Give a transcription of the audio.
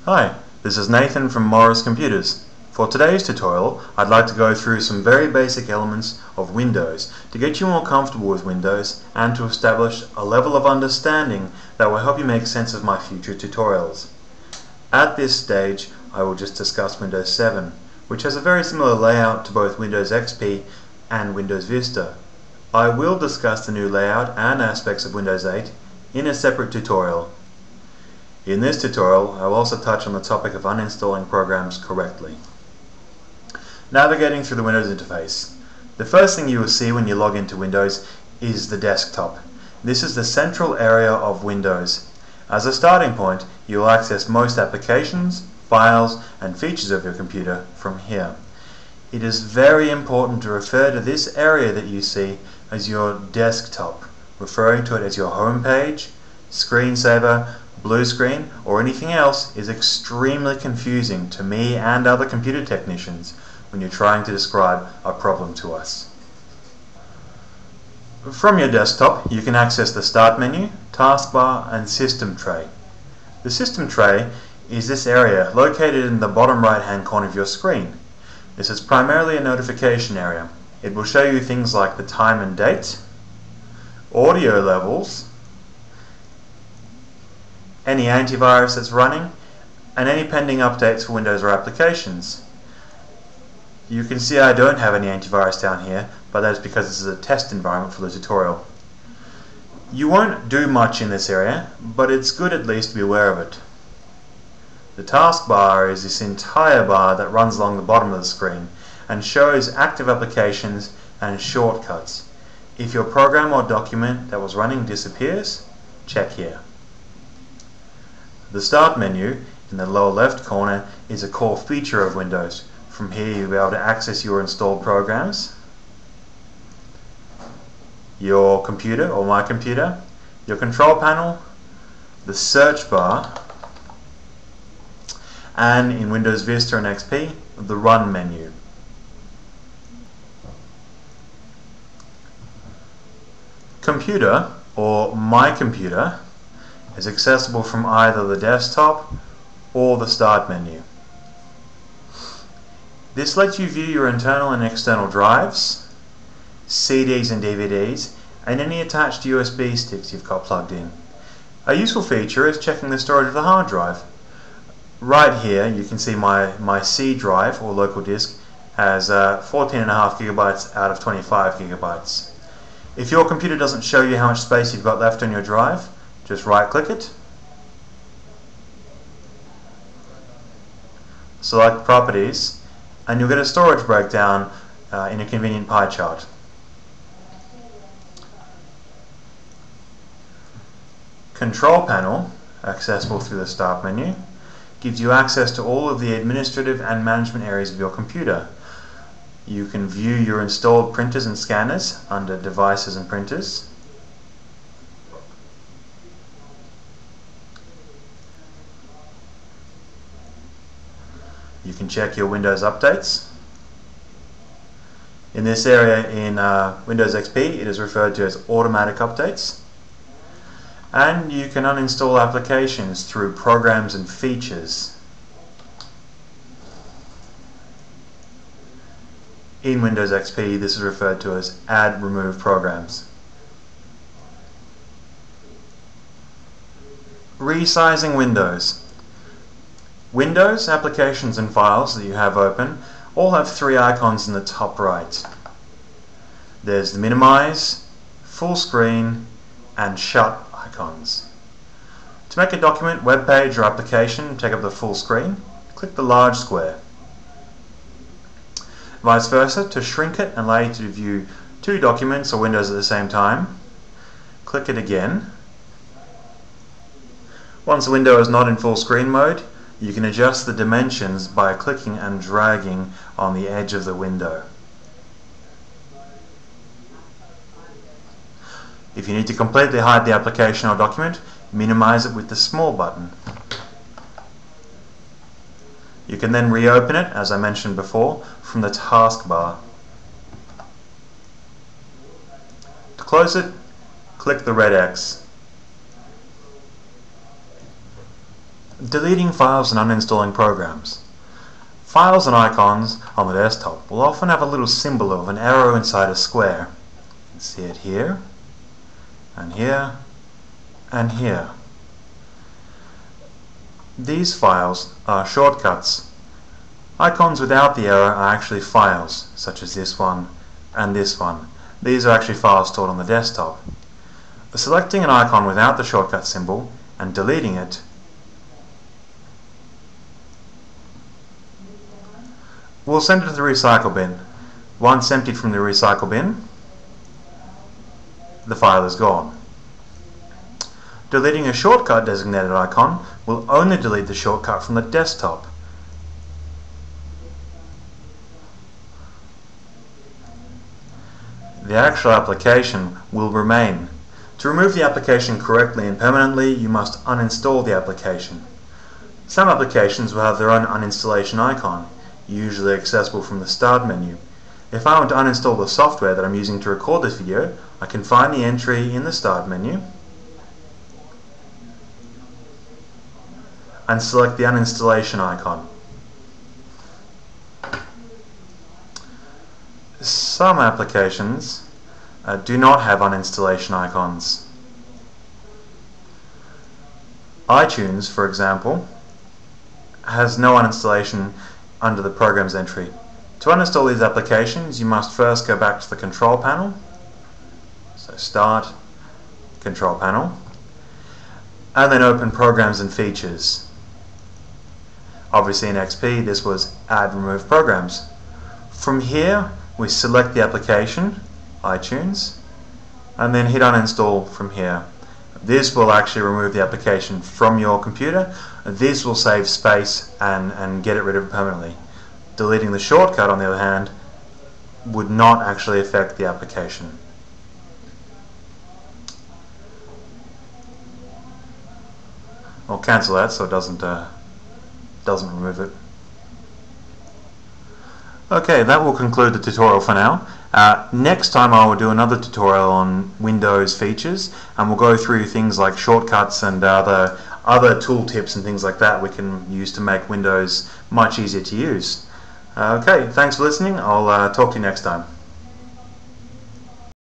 Hi, this is Nathan from Morris Computers. For today's tutorial, I'd like to go through some very basic elements of Windows to get you more comfortable with Windows and to establish a level of understanding that will help you make sense of my future tutorials. At this stage, I will just discuss Windows 7, which has a very similar layout to both Windows XP and Windows Vista. I will discuss the new layout and aspects of Windows 8 in a separate tutorial. In this tutorial, I will also touch on the topic of uninstalling programs correctly. Navigating through the Windows interface. The first thing you will see when you log into Windows is the desktop. This is the central area of Windows. As a starting point, you will access most applications, files, and features of your computer from here. It is very important to refer to this area that you see as your desktop, referring to it as your home page, screensaver, blue screen, or anything else is extremely confusing to me and other computer technicians when you're trying to describe a problem to us. From your desktop, you can access the Start menu, Taskbar, and System Tray. The System Tray is this area located in the bottom right-hand corner of your screen. This is primarily a notification area. It will show you things like the time and date, audio levels, any antivirus that's running, and any pending updates for Windows or applications. You can see I don't have any antivirus down here, but that is because this is a test environment for the tutorial. You won't do much in this area, but it's good at least to be aware of it. The taskbar is this entire bar that runs along the bottom of the screen and shows active applications and shortcuts. If your program or document that was running disappears, check here. The Start menu in the lower left corner is a core feature of Windows. From here you'll be able to access your installed programs, your computer or my computer, your control panel, the search bar, and in Windows Vista and XP, the Run menu. Computer, or My Computer, is accessible from either the desktop or the Start menu. This lets you view your internal and external drives, CDs and DVDs, and any attached USB sticks you've got plugged in. A useful feature is checking the storage of the hard drive. Right here you can see my C drive or local disk has 14.5 gigabytes out of 25 gigabytes. If your computer doesn't show you how much space you've got left on your drive, just right click it, select Properties, and you'll get a storage breakdown in a convenient pie chart. Control panel, accessible through the Start menu, gives you access to all of the administrative and management areas of your computer. You can view your installed printers and scanners under Devices and Printers. You can check your Windows updates. In this area in Windows XP, it is referred to as automatic updates. And you can uninstall applications through Programs and Features. In Windows XP, this is referred to as Add Remove Programs. Resizing Windows. Windows, applications and files that you have open all have three icons in the top right. There's the Minimize, Full Screen, and Shut icons. To make a document, web page, or application take up the full screen, click the large square. Vice versa, to shrink it and allow you to view two documents or windows at the same time, click it again. Once the window is not in full screen mode, you can adjust the dimensions by clicking and dragging on the edge of the window. If you need to completely hide the application or document, minimize it with the small button. You can then reopen it, as I mentioned before, from the taskbar. To close it, click the red X. Deleting files and uninstalling programs. Files and icons on the desktop will often have a little symbol of an arrow inside a square. You can see it here, and here, and here. These files are shortcuts. Icons without the arrow are actually files, such as this one and this one. These are actually files stored on the desktop. Selecting an icon without the shortcut symbol and deleting it will send it to the recycle bin. Once emptied from the recycle bin, the file is gone. Deleting a shortcut designated icon will only delete the shortcut from the desktop. The actual application will remain. To remove the application correctly and permanently, you must uninstall the application. Some applications will have their own uninstallation icon, usually accessible from the Start menu. If I want to uninstall the software that I'm using to record this video, I can find the entry in the Start menu and select the uninstallation icon. Some applications do not have uninstallation icons. iTunes, for example, has no uninstallation under the Programs entry. To uninstall these applications, you must first go back to the Control Panel. So Start, Control Panel, and then open Programs and Features. Obviously in XP this was Add Remove Programs. From here we select the application, iTunes, and then hit uninstall from here. This will actually remove the application from your computer. This will save space and get it rid of it permanently. Deleting the shortcut, on the other hand, would not actually affect the application. I'll cancel that so it doesn't remove it. Okay, that will conclude the tutorial for now. Next time I will do another tutorial on Windows features, and we'll go through things like shortcuts and other tool tips and things like that we can use to make Windows much easier to use. Okay, thanks for listening. I'll talk to you next time.